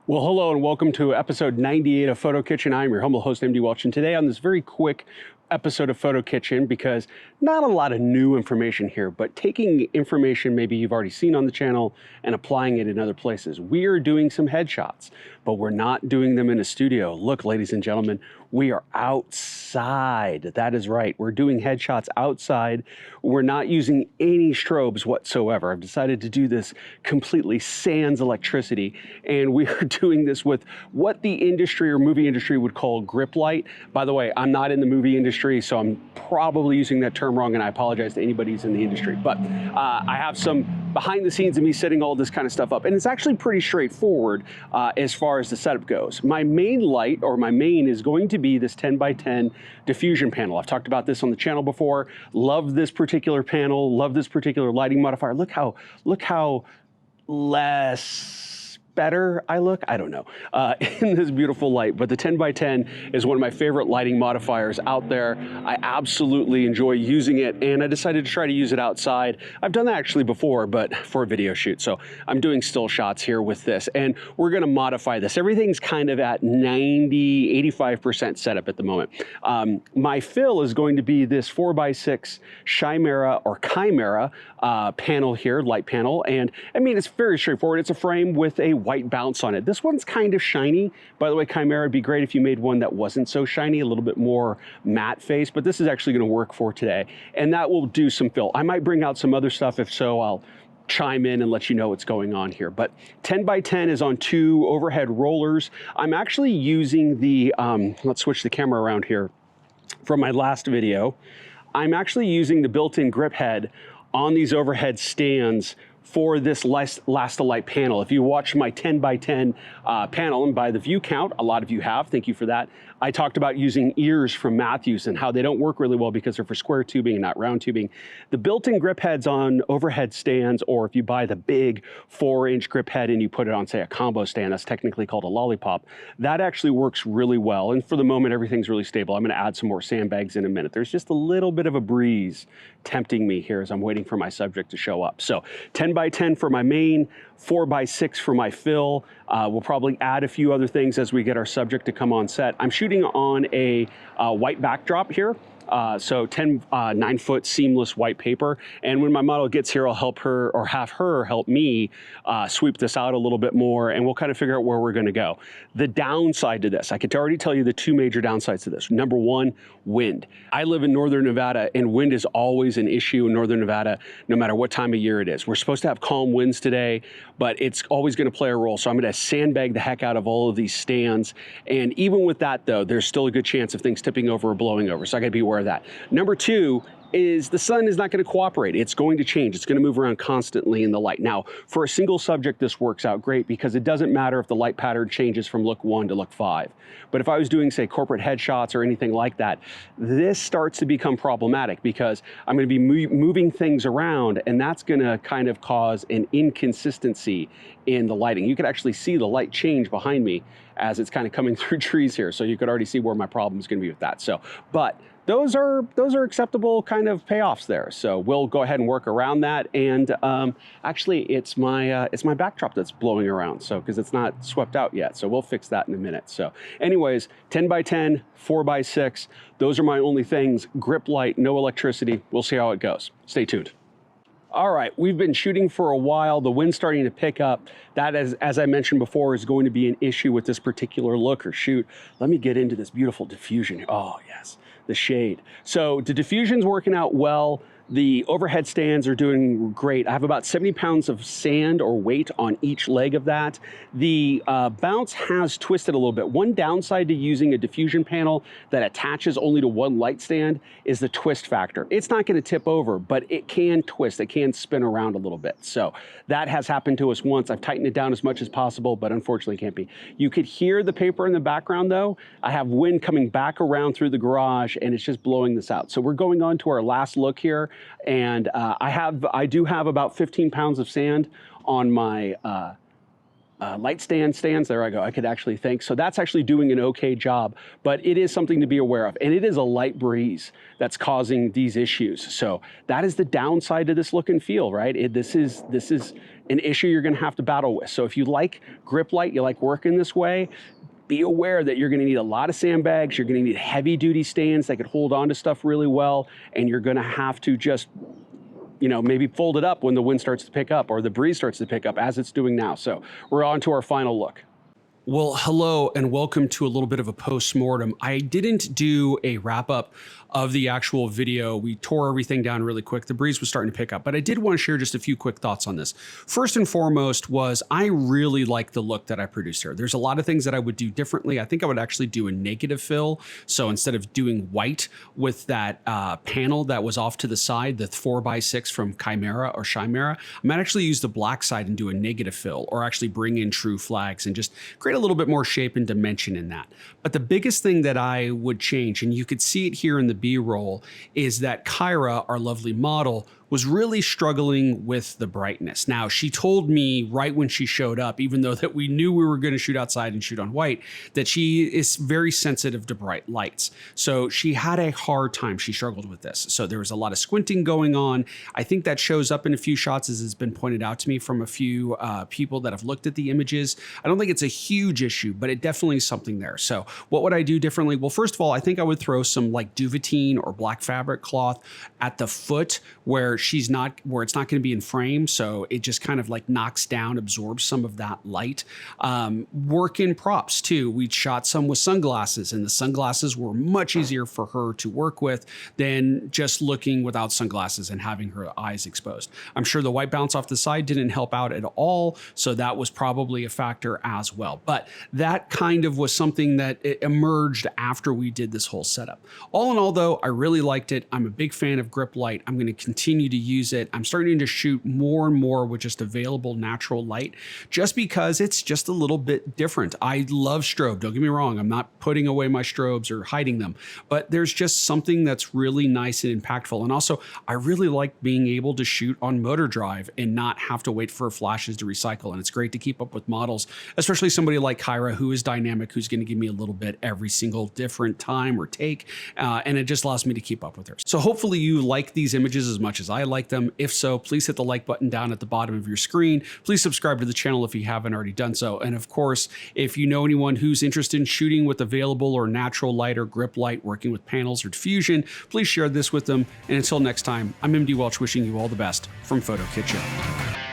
Well, hello and welcome to episode 98 of PhotoKitchen. I'm your humble host, MD Welch, and today on this very quick episode of PhotoKitchen, because not a lot of new information here, but taking information maybe you've already seen on the channel and applying it in other places. We are doing some headshots, but we're not doing them in a studio. Look, ladies and gentlemen, we are outside. That is right. We're doing headshots outside. We're not using any strobes whatsoever. I've decided to do this completely sans electricity, and we are doing this with what the industry or movie industry would call grip light. By the way, I'm not in the movie industry, so I'm probably using that term wrong, and I apologize to anybody who's in the industry. But I have some behind the scenes of me setting all this kind of stuff up, and it's actually pretty straightforward as far as the setup goes. My main light, or my main, is going to be this 10 by 10 diffusion panel. I've talked about this on the channel before. Love this particular panel, love this particular lighting modifier. Look how less better I look, I don't know, in this beautiful light. But the 10 by 10 is one of my favorite lighting modifiers out there. I absolutely enjoy using it, and I decided to try to use it outside. I've done that actually before, but for a video shoot. So I'm doing still shots here with this, and we're gonna modify this. Everything's kind of at 90, 85% setup at the moment. My fill is going to be this 4x6 Chimera or Chimera panel here, light panel. And I mean, it's very straightforward. It's a frame with a white bounce on it. This one's kind of shiny. By the way, Chimera would be great if you made one that wasn't so shiny, a little bit more matte face, but this is actually going to work for today. And that will do some fill. I might bring out some other stuff. If so, I'll chime in and let you know what's going on here. But 10 by 10 is on 2 overhead rollers. I'm actually using the, let's switch the camera around here from my last video. I'm actually using the built-in grip head on these overhead stands for this Last-A-Light panel. If you watch my 10 by 10 panel, and by the view count, a lot of you have, thank you for that, I talked about using ears from Matthews and how they don't work really well because they're for square tubing and not round tubing. The built-in grip heads on overhead stands, or if you buy the big 4-inch grip head and you put it on, say, a combo stand, that's technically called a lollipop, that actually works really well. And for the moment, everything's really stable. I'm gonna add some more sandbags in a minute. There's just a little bit of a breeze tempting me here as I'm waiting for my subject to show up. So 10 by 10 for my main, 4x6 for my fill. We'll probably add a few other things as we get our subject to come on set. I'm shooting on a white backdrop here. So 9-foot seamless white paper. And when my model gets here, I'll help her, or have her help me sweep this out a little bit more, and we'll kind of figure out where we're gonna go. The downside to this, I could already tell you the 2 major downsides to this. Number 1, wind. I live in Northern Nevada, and wind is always an issue in Northern Nevada, no matter what time of year it is. We're supposed to have calm winds today, but it's always gonna play a role. So I'm gonna sandbag the heck out of all of these stands. And even with that though, there's still a good chance of things tipping over or blowing over. So I gotta be aware of that. Number 2 is the sun is not going to cooperate. It's going to change. It's going to move around constantly in the light. Now, for a single subject, this works out great because it doesn't matter if the light pattern changes from look 1 to look 5. But if I was doing, say, corporate headshots or anything like that, this starts to become problematic because I'm going to be moving things around, and that's going to kind of cause an inconsistency in the lighting. You can actually see the light change behind me as it's kind of coming through trees here. So you could already see where my problem is going to be with that. So, but those are acceptable kind of payoffs there. So we'll go ahead and work around that. And actually, it's my backdrop that's blowing around. So because it's not swept out yet. So we'll fix that in a minute. So anyways, 10 by 10, 4x6. Those are my only things. Grip light, no electricity. We'll see how it goes. Stay tuned. All right, we've been shooting for a while. The wind's starting to pick up. That, as I mentioned before, is going to be an issue with this particular look or shoot. Let me get into this beautiful diffusion. Oh, yes, the shade. So the diffusion's working out well. The overhead stands are doing great. I have about 70 pounds of sand or weight on each leg of that. The bounce has twisted a little bit. One downside to using a diffusion panel that attaches only to one light stand is the twist factor. It's not gonna tip over, but it can twist. It can spin around a little bit. So that has happened to us once. I've tightened it down as much as possible, but unfortunately can't be. You could hear the paper in the background though. I have wind coming back around through the garage, and it's just blowing this out. So we're going on to our last look here. And I do have about 15 pounds of sand on my light stands, there I go, I could actually think. So that's actually doing an okay job, but it is something to be aware of. And it is a light breeze that's causing these issues. So that is the downside to this look and feel, right? This is an issue you're gonna have to battle with. So if you like grip light, you like working this way, be aware that you're gonna need a lot of sandbags, you're gonna need heavy duty stands that could hold on to stuff really well, and you're gonna have to just, you know, maybe fold it up when the wind starts to pick up or the breeze starts to pick up as it's doing now. So we're on to our final look. Well, hello and welcome to a little bit of a post-mortem. I didn't do a wrap-up of the actual video. We tore everything down really quick. The breeze was starting to pick up, but I did want to share just a few quick thoughts on this. First and foremost was I really like the look that I produced here. There's a lot of things that I would do differently. I think I would actually do a negative fill. So instead of doing white with that panel that was off to the side, the 4x6 from Chimera, I might actually use the black side and do a negative fill, or actually bring in true flags and just create a little bit more shape and dimension in that. But the biggest thing that I would change, and you could see it here in the B-roll, is that Kyra, our lovely model, was really struggling with the brightness. Now, she told me right when she showed up, even though that we knew we were going to shoot outside and shoot on white, that she is very sensitive to bright lights. So she had a hard time. She struggled with this. So there was a lot of squinting going on. I think that shows up in a few shots, as has been pointed out to me from a few people that have looked at the images. I don't think it's a huge issue, but it definitely is something there. So what would I do differently? Well, first of all, I think I would throw some like duvetine or black fabric cloth at the foot where it's not going to be in frame, so it just kind of like knocks down, absorbs some of that light. Work in props too. We shot some with sunglasses, and the sunglasses were much easier for her to work with than just looking without sunglasses and having her eyes exposed. I'm sure the white bounce off the side didn't help out at all, so that was probably a factor as well. But that kind of was something that emerged after we did this whole setup. All in all though, I really liked it. I'm a big fan of grip light. I'm going to continue to use it. I'm starting to shoot more and more with just available natural light, just because it's just a little bit different. I love strobe, don't get me wrong. I'm not putting away my strobes or hiding them, but there's just something that's really nice and impactful. And also, I really like being able to shoot on motor drive and not have to wait for flashes to recycle. And it's great to keep up with models, especially somebody like Kyra, who is dynamic, who's going to give me a little bit every single different time or take. And it just allows me to keep up with her. So hopefully you like these images as much as I like them. If so, please hit the like button down at the bottom of your screen. Please subscribe to the channel if you haven't already done so. And of course, if you know anyone who's interested in shooting with available or natural light or grip light, working with panels or diffusion, please share this with them. And until next time, I'm MD Welch, wishing you all the best from PhotoKitchen.